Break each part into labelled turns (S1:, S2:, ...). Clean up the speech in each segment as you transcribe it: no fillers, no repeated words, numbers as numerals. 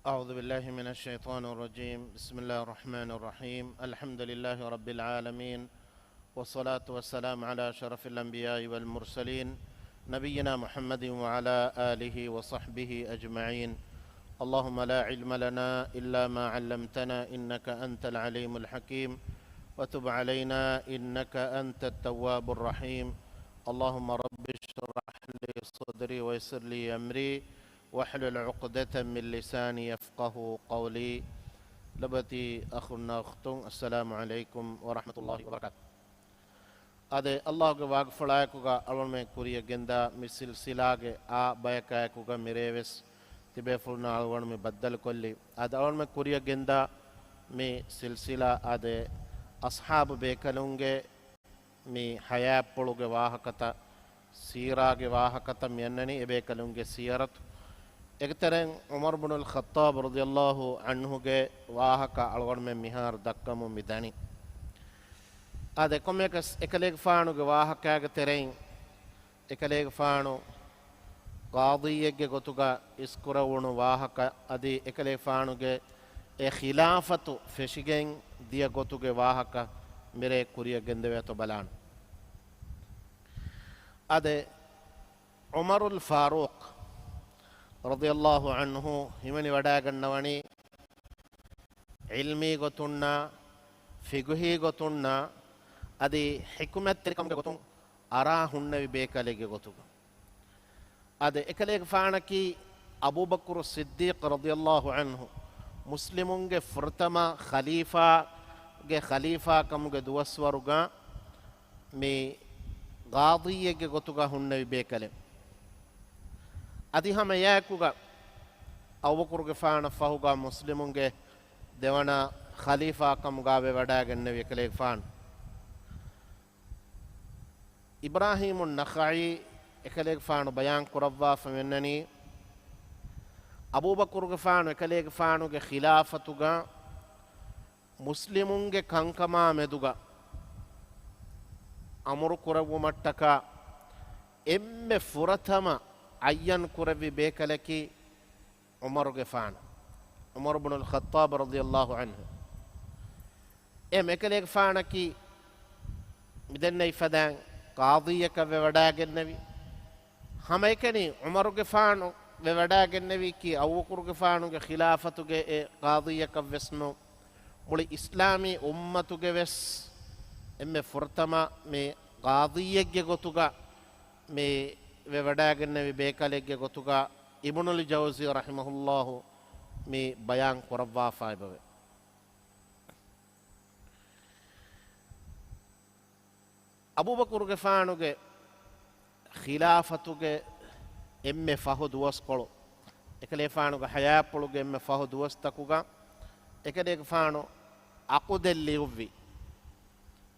S1: أعوذ بالله من الشيطان الرجيم. بسم الله الرحمن الرحيم. الحمد لله رب العالمين، والصلاة والسلام على شرف الأنبياء والمرسلين نبينا محمد وعلى آله وصحبه أجمعين. اللهم لا علم لنا إلا ما علمتنا إنك أنت العليم الحكيم، وتب علينا إنك أنت التواب الرحيم. اللهم رب اشرح لي صدري ويسر لي أمري واحلل عقدة من لساني يفقه قولي. لبتي أخونا أختم السلام عليكم ورحمة الله وبركاته. أده الله كواق فلايكوغا أولمي كوريا جندا مثل سلاغي بايكايكوغا ميريوس تبيفلنا أولمي بدل كلي. أده أولمي كوريا جندا مي سلسلة أده أصحاب بيكالونغي مي حياة بلوغي واحكتا سيراغي واحكتا مينني إبيكالونغي سيارت එකතරෙන් උමර් ඉබ්නුල් ඛත්තාබ් රදියල්ලාහු අන්හුගේ වාහක අලවර්ම මිහාර දක්කමු මිදනි අද කොමෙකස් එකලේග ෆානුගේ වාහකයාගේ තෙරෙන් එකලේග ෆානු ගාදියෙක්ගේ ගොතුගා ඉස්කුර වුණු වාහක අදී එකලේග ෆානුගේ ඒ ඛිලාෆතු ෆෙෂිගෙන් දිය ගොතුගේ වාහක මෙරේ කුරිය ගෙන්දවේත බලන්න අද උමරුල් ෆාරූක් රදියල්ලාහු අන්හු හිමනි වඩා ගන්නවනි ඉල්මී ගොතුන්නා ෆිගුහි ගොතුන්නා අදි හිකුමත් ත්‍රිකම්ගේ ගොතුන් අරා හුන්නවි බේකලේගේ ගොතුක අද එකලේග ෆානකි අබූබකර් සිද්දීක් රදියල්ලාහු අන්හු මුස්ලිමුන්ගේ ෆෘතම ඛලීෆාගේ ඛලීෆාකම්ගේ දුවස්වරුගා මේ ගාදියෙක්ගේ ගොතුගා හුන්නවි බේකලේ අදිහම යෑකුගා අවබකරුගේ ෆාන ෆහුගා මුස්ලිමුන්ගේ දෙවන ඛලීෆාකම්ගාවේ වඩාගන්න එකලේග ෆාන ඉබ්‍රාහීමුන් නඛයි එකලේග ෆාන බයාන් කුරවවා ෆමෙන්නනි අබූබකරුගේ ෆාන එකලේග ෆානුගේ ඛිලාෆතුගා මුස්ලිමුන්ගේ කංකමා මෙදුගා අමුරු කුරවු මට්ටක එම්මෙ ෆුරතම අයන් කුරවි බේකලකි උමරුගේ ෆාන උමර් ඉබ්නුල් ඛත්තාබ් රදියල්ලාහු අන්හු එකලේග ෆානකි මිදෙන්නයි ෆදාන් කාදියක වඩාගෙන්නවි හැම එකනි උමරුගේ ෆානු වඩාගෙන්නවි කි අවුකුරුගේ ෆානුගේ ඛිලාෆතුගේ ඒ කාදියක වෙස්නෝ මුලි ඉස්ලාමී උම්මතුගේ වෙස් එම්මෙ ෆුර්තම මේ කාදියෙක්ගේ ගොතුගා මේ වඩාගෙන්නවි බේකලෙක්ගේ ගොතුගා ඉබ්නුල් ජෞසි රහිමහුල්ලාහු මේ බයාන් කරවවා ෆයිබවේ අබූබකර්ගේ ෆානුගේ ඛිලාෆතුගේ එම්මෙ ෆහු දුවස් කොළු එකලේ ෆානුගේ හයාපොළුගේ එම්මෙ ෆහු දුවස් තකුගා එකලේග ෆානු අකුදෙල් ලිව්වි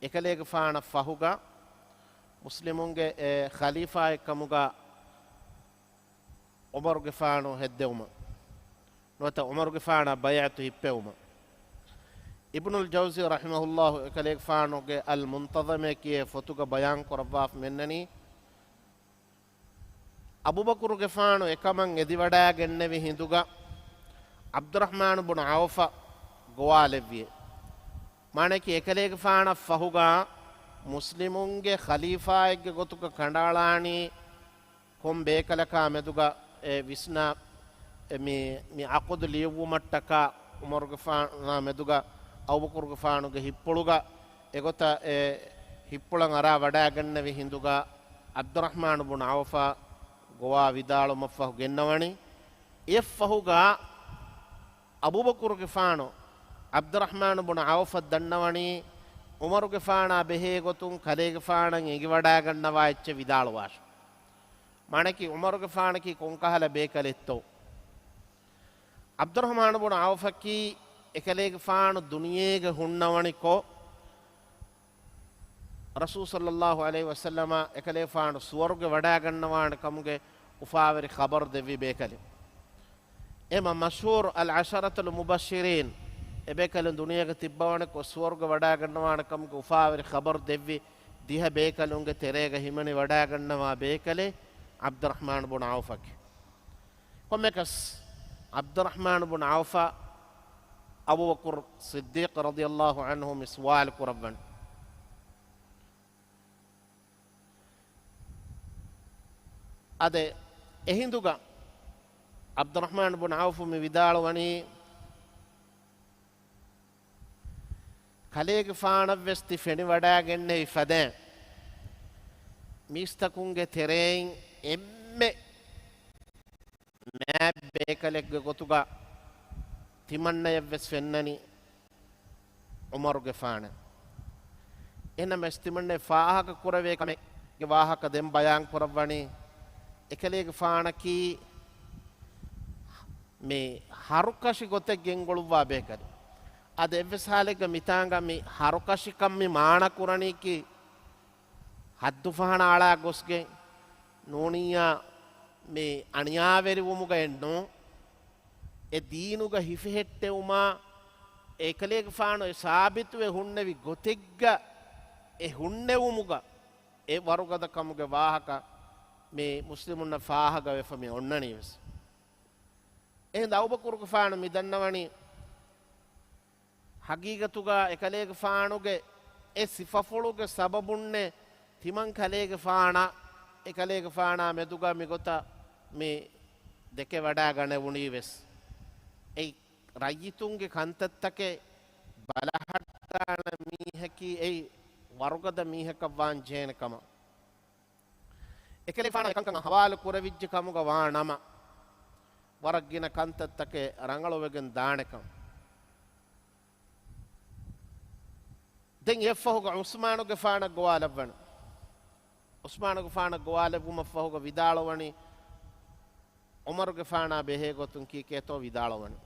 S1: එකලේග ෆාන ෆහුගා මුස්ලිමුන්ගේ ඛලීෆා එක්කමුගා උමරුගේ ෆානු හෙද්දෙවුම නොත උමරුගේ ෆාන බයඅතු හිප්පෙවුම ඉබ්නුල් ජෞසි රහිමහුල්ලාහු එකලේග ෆානුගේ අල් මුන්තසම කියේ ෆතුග බයාන් කරවවා මෙන්නනි අබූබකර්ගේ ෆානු එකමන් එදි වඩා ගෙන්නවි හිඳුගා අබ්දුරහ්මාන් ඉබ්නු අවෆ ගෝවාලෙවියේ මානකි එකලේග ෆාන ෆහුගා මුස්ලිමුන්ගේ ඛලීෆායෙක්ගේ ගොතුක කණ්ඩාලානි කොම් බේකලකා මෙදුගා විස්නා මේ අකුද් ලියවු මට්ටක උමරුගේ ෆාන මෙදුගා අවබකර්ගේ ෆානුගේ හිප්පොළුගා එගොත හිප්පොළන් අරා වඩා ගන්නවි හිඳුගා අබ්දුරහ්මාන් ඉබ්නු අවෆ ගෝවා විදාලු මෆහු ගෙන්නවනි ඒ ෆහුගා අබූබකර්ගේ ෆානු අබ්දුරහ්මාන් ඉබ්නු අවෆ දන්නවනි උමරුගේ ෆානා බෙහේ ගොතුන් කලේග ෆානන් එගි වඩා ගන්නවා එච්ච විදාල වාශ මානකි උමරුගේ ෆානකි කොන්කහල බේකලෙත්තෝ අබ්දුරහ්මාන් ඉබ්නු අවෆකි එකලේග ෆානු දුනියේග හුන්නවනිකෝ රසූල් සල්ලල්ලාහු අලයිහි වසල්ලම එකලේග ෆානු ස්වර්ගේ වඩා ගන්නවාන කමුගේ උෆාවරි ඛබර් දෙවි බේකලෙ එම මෂහූර් අල් අෂරතුල් මුබෂිරීන් එබේකලන් දුනියක තිබ්බවන කොස්වර්ග වඩා ගන්නවාන කමුක උෆාවරි ඛබර් දෙවි දිහ බේකලුන්ගේ තෙරේග හිමනි වඩා ගන්නවා බේකලේ අබ්දුරහ්මාන් Ibn අවෆක් කොමෙකස් Abdurrahman ibn Awfa Abu Bakr Siddiq radiyallahu anhum iswal kurabban ade ehinduga Abdurrahman ibn Awf me vidalwani kaleege faanavesti feni wadaagenne ifade mistakunge terein emme mab bekalekge gotuga timannayevves fennani umaruge faana enam estimanne faahaka kurave kame ge waahaka dem bayan kurawani ekalege faana ki me harukashi gotek gengoluwa bekade ad evves halega mitanga me harukashi kam me maana kurani ki haddu fahana ala gosge noniya me aniyaveri wumuga enno e diinuga hifehette uma ekalege faano e sabitu e hunnevi gotegga e hunne wumuga e warugada kamuge waahaka me muslimunna faahaga wefami onnani wes ehda awbakuruge faano midannawani hagigatuga ekalege faanuge e sifafuluge sababunne timan kalege faana ekalege faana meduga migota me deke wada gane wuni wes ei rayitunge kantattake balahattana mihaki ei warugada mihaka wan jene kama ekale faana ekankan hawal kuravijje kamuga waanama waragina kantattake rangalovegen daanekam den yefahuga usmanuge faana gwalabwan usmanuge faana gwalabuma fahuga vidalawani umaruge faana behe gotun ki keto vidalawani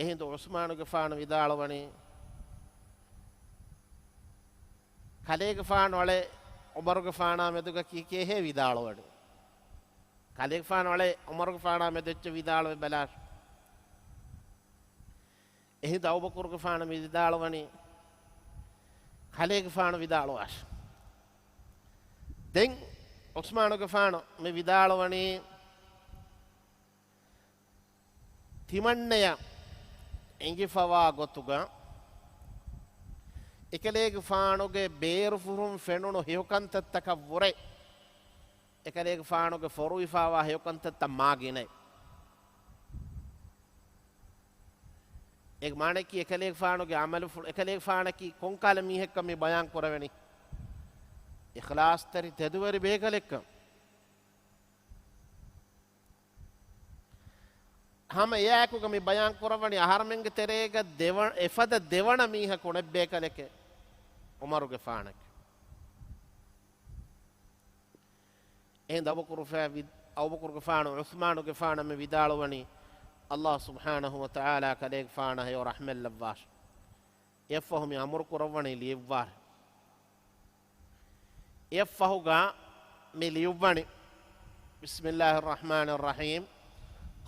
S1: ehindu usmanuge faana vidalawani kalege faana wale umaruge faana meduga ki ke he vidalawani kalege faana wale umaruge faana medecche vidalawe balash ehindu awbakuruge faana vidalawani kalege faana vidalawash den Osmanuge faano me vidalawani timanneya engifawa gotuga ekalege faanoge beeru furum fenunu heukantattaka vure ekalege faanoge foru ifawa heukantatta maagine ek mane ki ekalege faanoge amalu ekalege faanaki konkala mihekka me bayan koraveni ikhlas tari teduwari bekalekka hama yakuga me bayan korawani aharmenge terega dewan efada dewana miha kone bekaleke umaruge faanak enda abukuruge faanu uthmanuge faana me vidalwani Allah subhanahu wa ta'ala kaleg faana hay rahmal lawash yafahum amur korawani liwar يفهوغا مليوباني بسم الله الرحمن الرحيم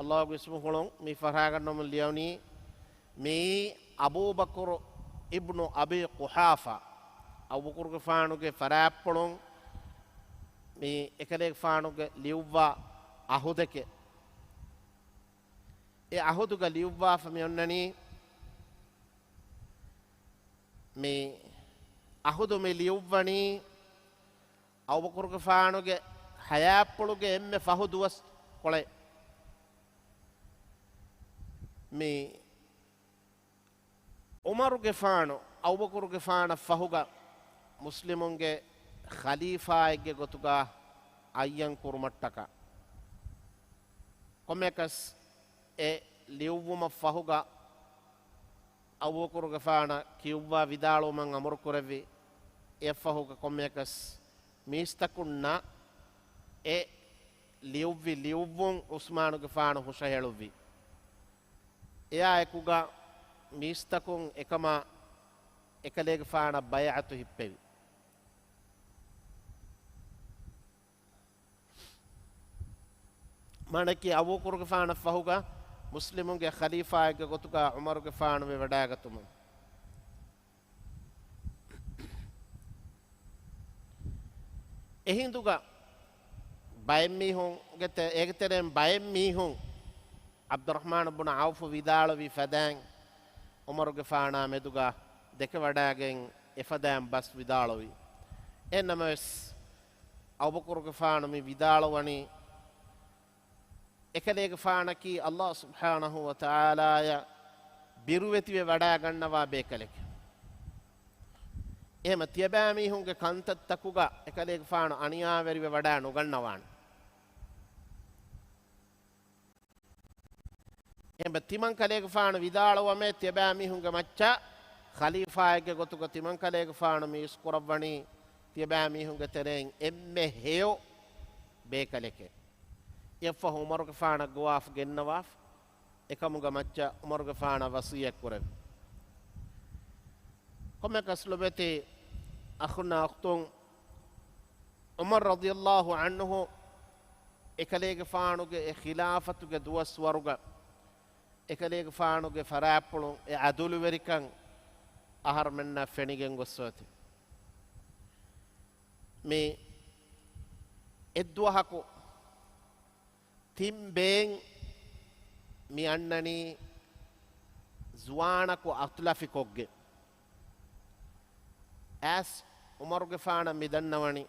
S1: الله اسمه لون مي فراغا نوم اليوني مي أبو بكر ابن أبي قحافة أبو بكر فانوغ فرابلون مي إكاليك فانوغ ليوبا أهودك أهودوغا ليوبا فميونني مي أهودو مي ليوباني awbakuruge faanuge hayappuluge emme fahuduwas kole me umaruge faanu awbakuruge faana fahuga muslimunge khalifa ege gotuga ayyan kurmattaka komekas e liwuma fahuga awbakuruge faana kiwwa vidaluman amur kurevi e fahuga komekas mistakunna e liwvun usmanuge faanu husha heluvi eya ekuga mistakun ekama ekalege faana bay'atu hippevi manaki abukuruge faana fahuga muslimunge khalifa ege gotuga umaruge faanu ve wadagatuma ehinduga බයෙන් මිහුන් ගෙත ඒකතරෙන් බයෙන් මිහුන් අබ්දුරහ්මාන් ඉබ්න අවෆ් විදාලවි ෆදෑන් උමරුගේ ෆානා මෙදුගා දෙක වඩාගෙන් එෆදෑන් bus විදාලවි එනමස් අබුබකර්ගේ ෆාන මේ විදාලවනි එකලේගේ ෆානකි අල්ලාහ් සුබ්හානහු වතාලා ය බිරුවෙතිවේ වඩා ගන්නවා බේකලෙක එහෙම තියබෑ මිහුන්ගේ කන්තත්තකුගා එකලේගේ ෆාන අනියාවරිව වඩා නොගන්නවාන් එහෙම තිමන් කලේගේ ෆාන විදාලවමේ තියබෑ මිහුන්ගේ මච්චා ඛලීෆාගේ ගොතුක තිමන් කලේගේ ෆාන මේ ස්කුරවණි තියබෑ මිහුන්ගේ තරෙන් එම්මෙ හේයෝ බේකලෙක යෆහ උමරුගේ ෆාන ගවාෆ් ගෙන්නවාෆ් එකමුගේ මච්චා උමරුගේ ෆාන වසියක් කරව කොමක ස්ලොබති අඛුනා අඛතුන් උමර් රදියල්ලාහු අන්හු එකලේගේ ෆානුගේ ඛිලාෆතුගේ දුවස් වරුග එකලේගේ ෆානුගේ ෆරාප්පුළු අදුලු වෙරිකන් අහර් මෙන්න ෆෙනිගෙන් ගොස්සෝති මේ එද්වහකු තිම්බෙන් මි අන්නනි ජුවානකු අත්ලෆිකොග්ගේ ඇස් උමරුගේ ෆාන මිදන්නවනි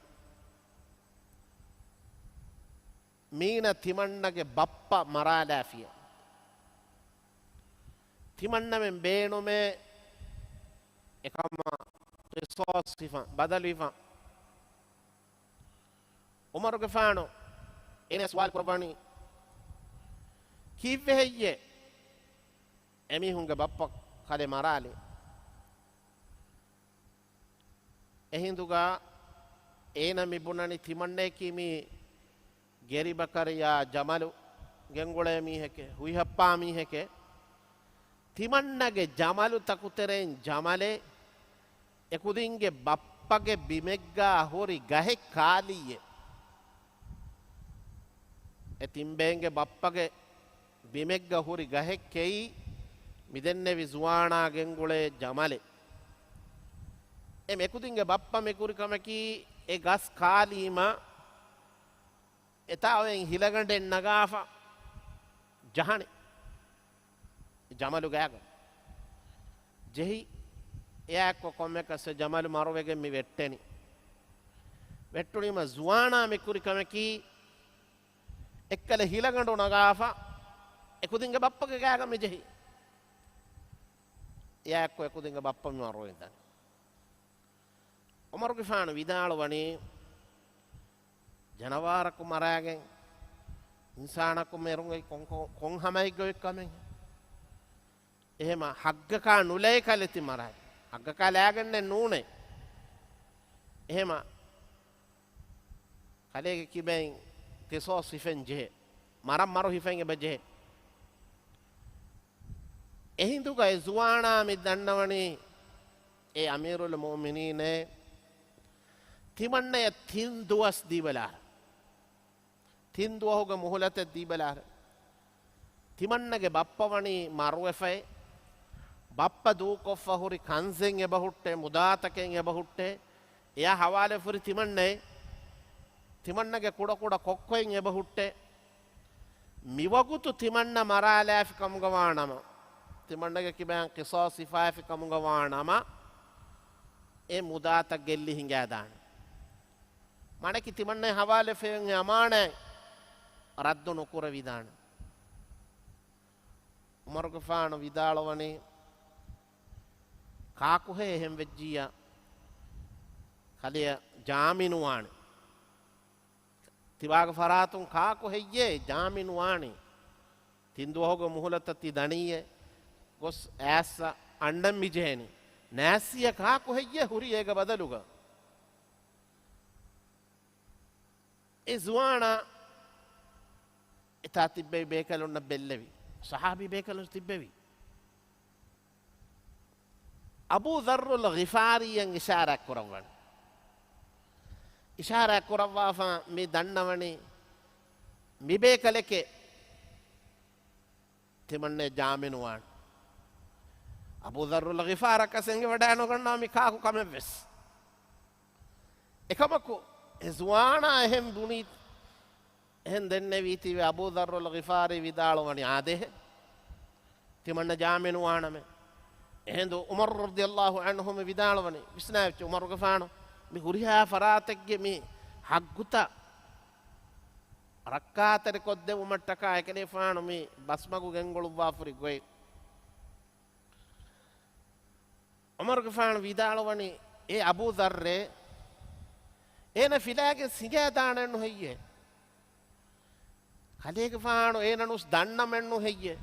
S1: මීන තිමන්නගේ බප්පා මරාලාෆිය තිමන්නමෙන් බේනුමේ එකම රිසෝස් සිෆා බදලිෆා උමරුගේ ෆානෝ එනේ සවාල් කුර්බානි කිව්වෙහියේ එමිහුන්ගේ බප්පා කලේ මරාලේ එහිඳුගා ඒන මිබුණනි තිමන්නේ කීමි ගෙරි බකරියා ජමලු ගෙන්ගොලේ මීහෙකේ හුයිහප්පා මීහෙකේ තිමන්නගේ ජමලු තකුතරෙන් ජමලේ එකුදින්ගේ බප්පගේ බිමෙග්ගා හොරි ගහෙ කාලියේ එතිම්බේන්ගේ බප්පගේ බිමෙග්ගා හොරි ගහෙ කෙයි මිදෙන්නේ විසුවානා ගෙන්ගොලේ ජමලේ මෙකුදින්ගේ බප්පා මෙකුරි කමකි ඒ ගස් කාලීම එතාවෙන් හිලගඬෙන් නගාෆා ජහනේ ජමලු ගෑග ජෙහි එයාක්ව කොම්මකස ජමලු මරුවගෙන් මි වෙට්ටෙනි වෙට්ටුනීම ජුවානා මෙකුරි කමකි එක්කල හිලගඬු නගාෆා එකුදින්ගේ බප්පගේ ගෑගම ජෙහි එයාක්ව එකුදින්ගේ බප්පා මරුවෙන් දන් උමරුගේ ෆාන විදාලවනි ජනවාරකු මරාගෙන් ඉන්සානකු මෙරුන්ගේ කොන් හමයි ගොයකමෙන් එහෙම හග්ගකා නුලේ කලති මරයි හග්ගකා ලෑගන්නේ නූනේ එහෙම කලේගේ කිබෙන් තිසෝ සිෆෙන් ජෙහ මරම් මරු හිෆෙන් එබජෙහ එහිඳුගා ජුවානා මිදන්නවනි ඒ අමීරුල් මුමිනීනේ තිමන්නය තින්දුවස් දීබලාර තින්දුවහුගේ මුහලත දීබලාර තිමන්නගේ බප්පවනි මරුවෙෆයි බප්ප දූකොෆ්ෆ හුරි කන්සෙන් එබහුට්ටේ මුදාතකෙන් එබහුට්ටේ එයා හවාලෙ ෆුරි තිමන්නේ තිමන්නගේ කුඩ කුඩ කොක්කොෙන් එබහුට්ටේ මිවගුතු තිමන්න මරාලෑෆි කමුගවානම තිමන්නගේ කිබෑන් කිසෝ සිෆාෆි කමුගවානම ඒ මුදාතක් ගෙල්ලි හිඟෑදාන මනකි තිමන්නේ හවාලෙ ෆෙන් යමානේ රද්දු නුකුර විදාන උමරුගේ ෆාන විදාලවනි කාකුහේ එහෙම් වෙජ්ජියා කලිය ජාමිනුවානි තිවාග ෆරාතුන් කාකුහෙయ్యේ ජාමිනුවානි තින්දුවහුගේ මුහලතති දණීයේ ගොස් ඇස්ස අණ්ඩම් මිජේනි නෑසිය කාකුහෙయ్యේ හුරි ඒක බදලුග ඒ ජුවානා එතා තිබ්බේ බේකලොන්න බෙල්ලවි සහාබි බේකලොන්න තිබ්බෙවි අබූ දර්රුල් ගිෆාරියන් ඉෂාරා කරවන් ඉෂාරා කරවාෆා මේ දන්නවනේ මේ බේකලකේ තිමන්නේ ජාමිනුවාන් අබූ දර්රුල් ගිෆාර කසෙන්ගේ වඩා නොගන්නවා මේ කාකු කමෙව්ස් එකමකෝ එස්වානා එහෙම් දුනි එහෙන් දෙන්නේ වීතිවේ අබූ දර්රුල් ගිෆාරි විදාලවනි ආදේ තිමන්න ජාමෙනු ආනමෙ එහෙන් උමර් රදියල්ලාහු අන්හුම විදාලවනි විස්නාච්ච උමර් ගෆානු මි හුරිහා ෆරාතෙක්ගේ මි හග්ගුත රක්කාතර කොද්දේ උමට්ටක එකනේ ෆානු මි බස්මගු ගෙන්ගොළු වාෆුරි ගොයි උමර් ගෆානු විදාලවනි ඒ අබූ දර්රේ එන ෆිලාගේ සිගාදානන්නු හෙయ్యේ කලේක ෆානු එනනුස් දන්නමන්නු හෙయ్యේ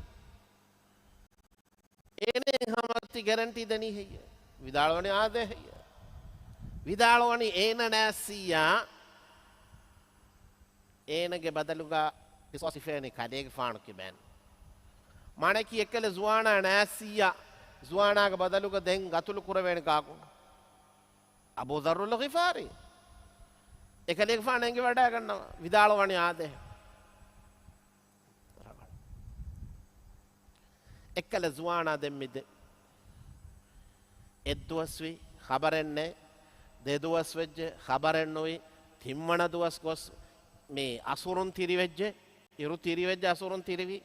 S1: එනේ හමති ගැරන්ටි දනි හෙయ్యේ විදාලවනි ආදේ හෙయ్యේ විදාලවනි එන නැසියා එනගේ බදලුගා ඉස්වාසිෆේනි කලේක ෆානු කිබෙන් මණකි එකල ජුවානා නැසියා ජුවානාගේ බදලුගා දෙන් ගතුළු කුරවේන කාකු අබූ දර්රුල් ගිෆාරි එකලේක ෆානන්ගේ වඩා ගන්නවා විදාලවනි ආදේ එකල ජුවානා දෙම්මිද එද්දුවස්වි ખબරන්නේ දෙදුවස් වෙජ්ජ ખબරන්නොයි තිම්මන දුවස් ගොස් මේ අසුරුන් තිරිවෙජ්ජ ඉරු තිරිවෙජ්ජ අසුරුන් තිරිවි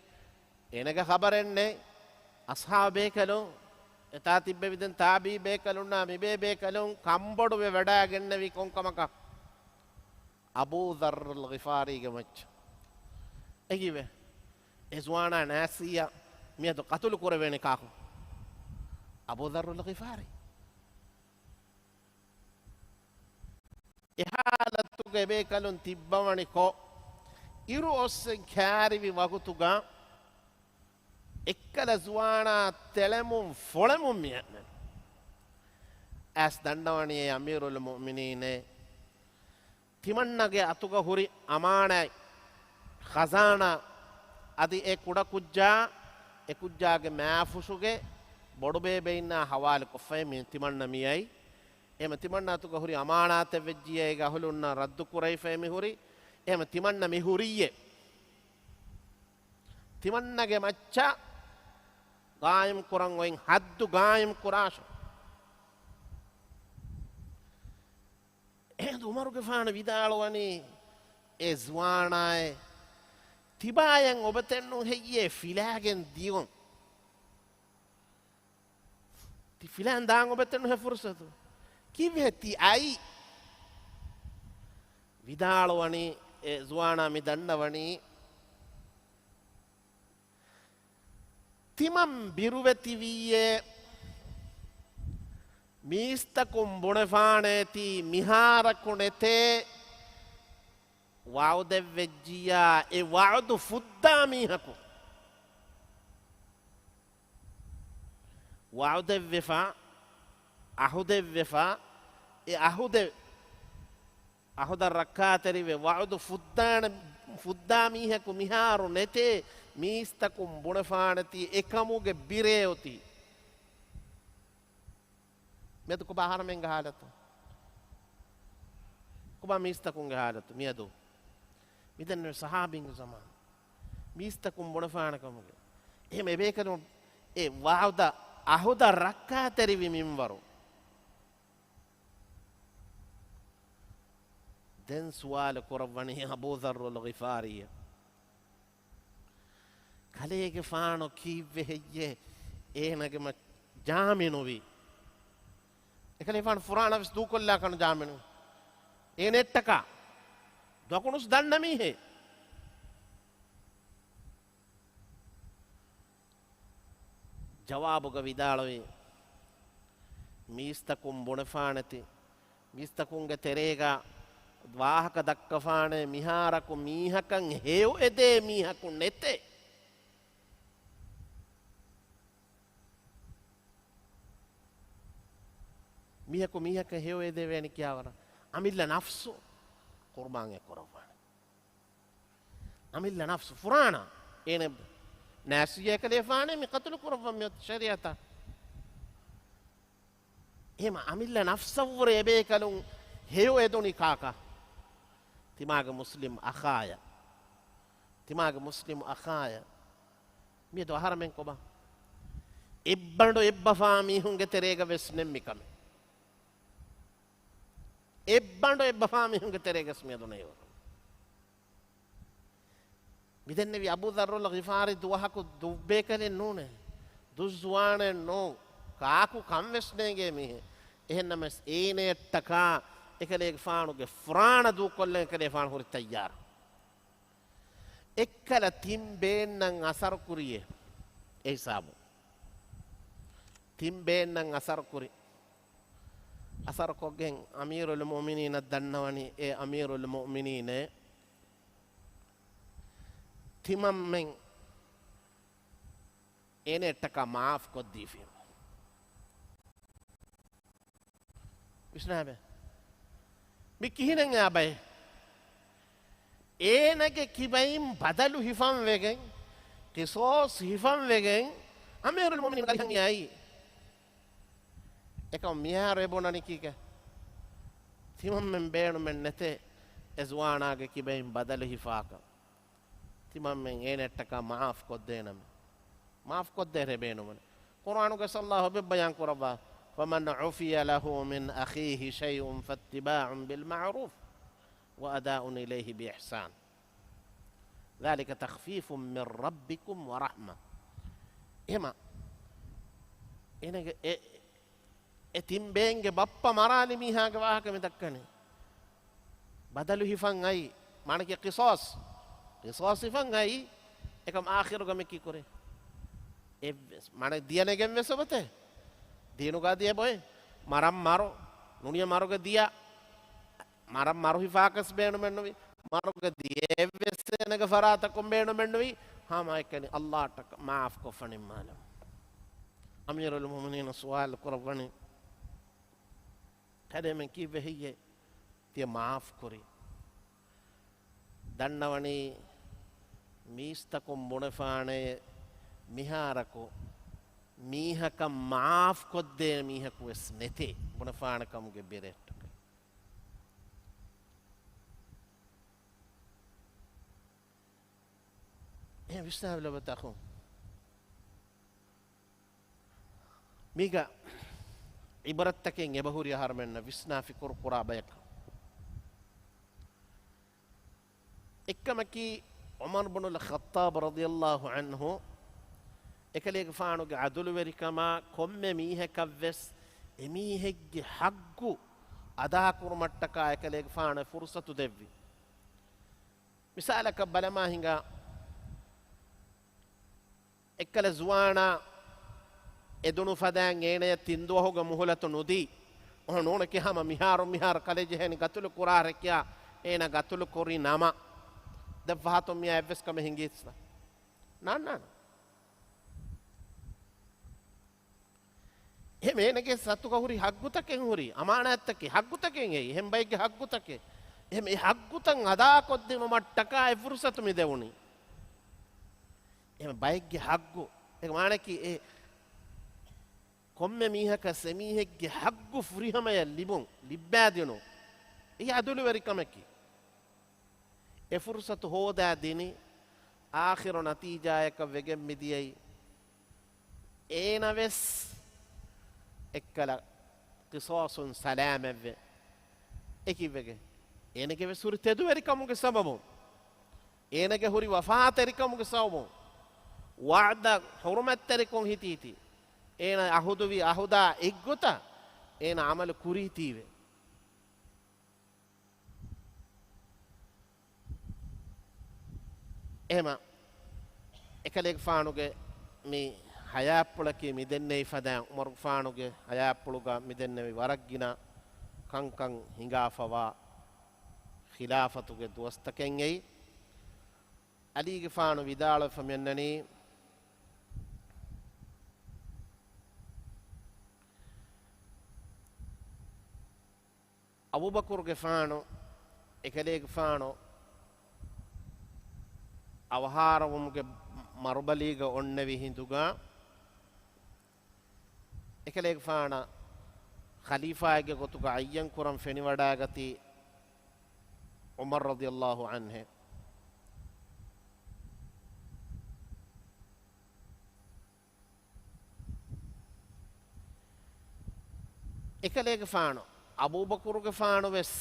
S1: එනක ખબරන්නේ අස්හාබේ කලෝ එතා තිබ්බ විදෙන් තාබී බේ කලුන්නා මිබේ බේ කලුන් කම්බොඩු වේ වඩා ගෙන්නවි කොන්කමක අබූ දර්රුල් ගිෆාරිගේ මච්ච එගිවේ එස්වානා නැසියා මියද කතුළු කුරවේන කාකු අබූ දර්රුල් ගිෆාරි එහාලතුගේ බේ කලුන් තිබ්බවනි කො ඉරු ඔස්සෙන් කෑරිවි වගුතුගා එක්කල ජුවානා තෙලමුම් ෆොලමුම් මියන්න ඇස් දන්නවනේ අමීරුල් මුමිනීනේ තිමන්නගේ අතුග හුරි අමානයි ඛසානා අදි ඒ කුඩ කුජ්ජා ඒ කුජ්ජාගේ මෑෆුසුගේ බොඩු බේබේ ඉන්න හවාල කොෆේ මින් තිමන්න මියයි එහෙම තිමන්න අතුග හුරි අමානාත වෙජ්ජියේ ගහලුන්න රද්දු කුරයි ෆේ මිහුරි එහෙම තිමන්න මිහුරියේ තිමන්නගේ මච්චා ගායම් කුරන් වයින් හද්දු ගායම් කුරාෂ එහෙන් උමර් ගෆාන විදාලවනි ඒ ජුවානායි තිබායන් ඔබතෙන්නු හෙయ్యේ ෆිලාගෙන් දියොන් ති ෆිලාන් දාන් ඔබතෙන්නු හෙ ෆුර්සතු කිවෙති අයි විදාලවනි ඒ ජුවානා මි දන්නවනි තිමම් බිරුවෙති වීයේ මීස්තකුම් බොණෆානේති මිහාරකුණෙතේ වෞදෙව්වෙජ්ජියා ඒ වෞදු ෆුද්දා මීහකු වෞදෙව්වෙෆා අහුදෙව්වෙෆා ඒ අහුද රක්කාතරිවේ වෞදු ෆුද්දා මීහකු මිහාරු නෙතේ මීස්තකුම් බොණෆානති එකමුගේ බිරේයොති මෙතු කොබ ආහාරමෙන් ගහලතු කොබ මීස්තකුම් ගහලතු මියදු මිදෙන් සහාබින් සමාන මීස්තකුම් බොණෆානකමුගේ එහෙම එබේකනු ඒ වහුද අහුද රක්කාතරිවි මින්වරු දැන් සුවාල කරවන්නේ අබූ දර්රුල් ගිෆාරිය කලේගේ ෆානෝ කීවේ හෙయ్యේ ඒනගම ජාමිනුවි එකලේ ෆාන ෆුරානවිස් දූකොල්ලා කන ජාමිනු ඒ නෙට්ටක දකුණුස් දන්න මීහේ ජවාබුග විදාලවේ මීස්තකුම් බොණෆානති මීස්තකුන්ගේ තෙරේගා වාහක දක්කෆානේ මිහාරකු මීහකන් හේව් එදේ මීහකු නෙතේ මීහකු මීහක හේව් එදේ වේනි කියාවර අමිල්ල නෆ්සු කුර්බාන් එක්කරවන අමිල්ල නෆ්සු ෆුරානා එනේ නැසිය කලේෆානේ මි කතුල් කුර්බාන් මියත් ශරියත එහෙම අමිල්ල නෆ්සවර එබේ කලුන් හේව් එදුනි කාකා තිමාග මුස්ලිම් අඛාය මිය දොහරමෙන් කොබා එබ්බඬු එබ්බෆා මිහුන්ගේ තෙරේග වෙස් නෙම්මිකම එබ්බඬු එබ්බෆා මිහුන්ගේ තෙරේගස් මිය දුනේ මිදෙන්නේ අබූ දර්රුල් ගිෆාරි දුවහකු දුබ්බේකලෙන් නෝනේ දුස්වානේ නෝ කාකු කම්වෙස්නේගේ මිහ එහෙන්නම ඒනේට්ටකා එකලේක ෆානුගේ ෆ්‍රාණ දූ කොල්ලෙන් කලේ ෆාන හොරි තයාර එක්කල තිම්බේන්නන් අසර කුරියේ ඒ සාබු තිම්බේන්නන් අසර කුරි අසර කොගෙන් අමීරුල් මුමිනීන දන්නවනි ඒ අමීරුල් මුමිනීන තිමම්මෙන් ඒනේට්ටක මාෆ් කොද්දීෆිය විශ්නාබේ මිකිහිනෙන් ආබයි ඒනගේ කිබයින් බදලු හිෆම් වෙගෙන් කිසෝස් හිෆම් වෙගෙන් අමීරුල් මුමිනීන කලින් යයි එකම මියාරේ බොනනි කීක තිමම්මෙන් බේණුමෙන් නැතේ එස්වානාගේ කිබයින් බදලු හිෆාක තිමම්මෙන් ඒනේට්ටක මාෆ් කොද්දේනම මාෆ් කොද්දේ රෙබේනුමන කුර්ආනුගේ සල්ලාහු බයන් කරබා فمن عفي له من أخيه شيء فاتباع بالمعروف وأداء إليه بإحسان ذلك تخفيف من ربكم ورحمة إما إنك إتم بينك بابا مراني ميها جواهك متكني بدلو هفان أي معنى كي قصاص هفان أي إكم آخر كمكي كوري معنى ديانة كم وسبته دينو قادية بوي مرام مارو نونيا مارو قديا مرام مارو هفاكس بينو منوي مارو قديا وسنة كفراتكم بينو منوي ها ما يكني الله تك معاف كفني مالم أمير المؤمنين سؤال قرباني هذا من كيف هي تي معاف كوري دنواني ميستكم بنفانه මිහාරකෝ මීහක මාෆ් කොද්දේ මීහක වෙස් නැතේ බුණෆානකමුගේ බෙරෙට්ටක ඒ විශ්නාවල බතකෝ මීග ඉබරත්තකෙන් එබහුරිය හරමෙන්න විස්නාෆි කුර්කුරා බයක එක්කමකි උමර් ඉබ්නුල් ඛත්තාබ් රදියල්ලාහු අන්හු එකලේක ෆානුගේ අදුළු වෙරිකමා කොම්මෙ මීහෙකවස් එමීහෙක්ගේ හග්ගු අදා කුරුමට්ටකා එකලේක ෆාන ෆුර්සතු දෙව්වි මිසාලක බලමා හිඟා එක්කල සුවානා එදුණු ෆදෑන් ඒනය තින්දුවහුග මුහලතු නොදී ඔහ නෝන කිහම මිහාර කලෙජෙහෙනි ගතුළු කුරාරෙක්යා ඒන ගතුළු කුරි නම දවහතුම් මියා එවස්කම හිඟිස්ලා නන්න එහෙම එනගේ සතුක හුරි හග්ගුතකෙන් හුරි අමානත්තකේ හග්ගුතකෙන් එයි එහෙම බයිගේ හග්ගුතකේ එහෙම ඒ හග්ගුතන් අදා කොද්දේ මට්ටකා ඒ ෆුර්සතු මි දෙවුනි එහෙම බයිගේ හග්ගු ඒක මානකි ඒ කොම්මෙ මීහක සෙමීහෙක්ගේ හග්ගු ෆුරිහමය ලිබුන් ලිබ්බෑදිනු ඒ අදුළු වෙරිකමකි ඒ ෆුර්සතු හෝදා දිනි ආඛිර නතිජායක වෙගෙන් මිදියයි ඒනවෙස් එක්කලා කිසෝසුන් සලාමෙව්ව එකිවගේ ඒනගේ වෙසුරු තෙදු වෙරිකමුගේ සබබු ඒනගේ හුරි වෆාතරිකමුගේ සබබු වඅද හුරුමත්තරිකුන් හිතීති ඒන අහුදුවි අහුදා එක්ගොත ඒන අමල කුරීතීවේ එහෙම එකලෙක් ෆානුගේ මේ හයාප්පුලකේ මිදෙන්නේ ෆදා උමර් ෆානුගේ හයාප්පුලුගා මිදෙන්නේ වරක්ගින කංකං හිඟාෆවා ඛිලාෆතුගේ දොස්තකෙන් එයි අලීගේ ෆානු විදාල ෆමෙන්නනි අබූබකර්ගේ ෆානු එකලේගේ ෆානු අවහාරවමුගේ මරුබලීග ඔන්නවි හිඳුගා එකලේක ෆාන ඛලීෆාගේ ගොතුක අය්යන් කුරම් ෆෙනි වඩාගති උමර් රදියල්ලාහු අන්හු එකලේක ෆාන අබූබකර්ගේ ෆාන වෙස්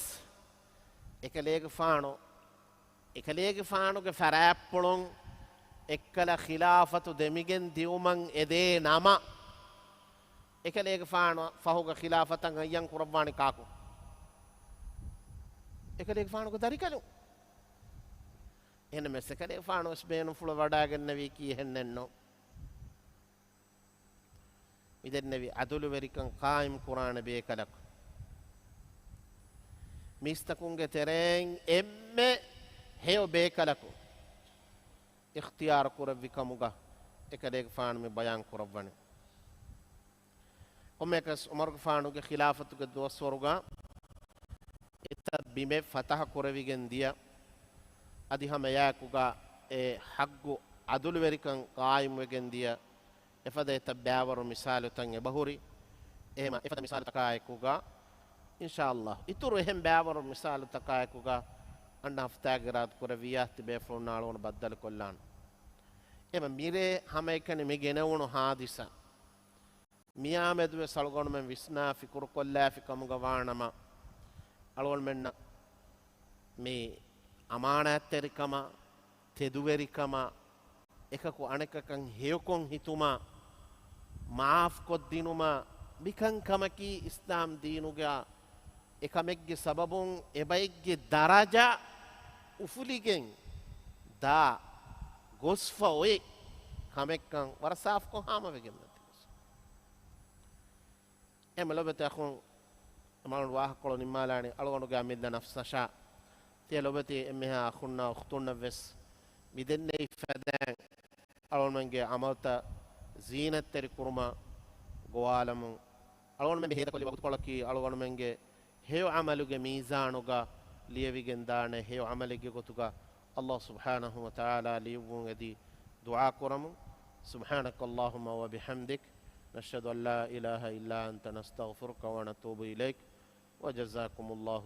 S1: එකලේක ෆාන එකලේගේ ෆානුගේ ෆරෑප්පුලුන් එක්කල ඛිලාෆතු දෙමිගෙන් දියුමන් එදේ නම එකලේගේ ෆානු ෆහුගේ ඛිලාෆතන් අයන් කුරබ්වානි කාකු එකලේගේ ෆානුගේ දරිකලු එහෙනම් මෙසකලේ ෆානු ස්බේනු ෆුල වඩාගෙන නවි කී හෙන්නන්නෝ මිදෙන් නවි අදුලු වෙරිකන් කායිම් කුරාන බේකලක් මිස්තකුන්ගේ තෙරෙන් එම්මෙ හේව බේකලකු ඉක්තියාර කුරවිකමුගා එකලේක ෆානු මේ බයන් කුරවන්නේ ඔමෙකස් උමර්ග ෆානුගේ ඛිලාෆතුගේ දොස්වරුගා එත බිමෙ ෆතහ කුරවිගෙන් දියා අදිහම යාකුගා ඒ හග්ගු අදුළු වෙරිකන් කායිම් වෙගෙන් දියා එෆද එත බෑවරු මිසාලු තන් එබහුරි එහෙම එෆද මිසාලු තකායකුගා ඉන්ෂාඅල්ලාහ් ඉතුරු එහෙම බෑවරු මිසාලු තකායකුගා අන්න හෆ්තාගරාත් කුරවියා තිබේ ෆොන්නාලෝන බද්දල කොල්ලාන එම මිරේ හැම එකනේ මේ ගෙනවුණු හාදිසා මියාමෙදුවේ සල්ගොණ මෙන් විස්නා ෆිකුරු කොල්ලා ෆිකමුග වානම අලවල් මෙන්න මේ අමානත්තරිකම තෙදුවෙරිකම එකකු අනෙකකන් හේකොන් හිතුමා මාෆ් කොද්දිනුම මිකංකමකි ඉස්ලාම් දීනුගා එකමෙක්ගේ සබබුන් එබයිගේ දරජා උෆුලිගෙන් දා ගොස්ෆා ඔය කමෙක්කන් වරසාෆ් කොහාම වෙගෙන් එම ලොබත අඛුන් අමල් වාහ කොළ නිමාලානි අලගොනුගා මිද්ද නෆ්සෂා තිය ලොබති එමෙහා අඛුන්නා උඛතුන්න වෙස් මිදෙන්නේ ෆදන් අලොන්මන්ගේ අමල්ත zීනත්තරි කුරුමා ගෝවාලමු අලොන්මන් හේත කොලි වකුත් කොලකි අලගොනුමන්ගේ හේව අමලුගේ මීසානුගා ලියවිගෙන් දාන හේව අමලගේ ගොතුගා අල්ලාහ් සුබ්හානහු වතාලා ලියවුන් එදී දුආ කරමු සුබ්හානක අල්ලාහුම්ම වබිහම්දික් نشهد أن لا إله إلا أنت نستغفرك ونتوب إليك وجزاكم الله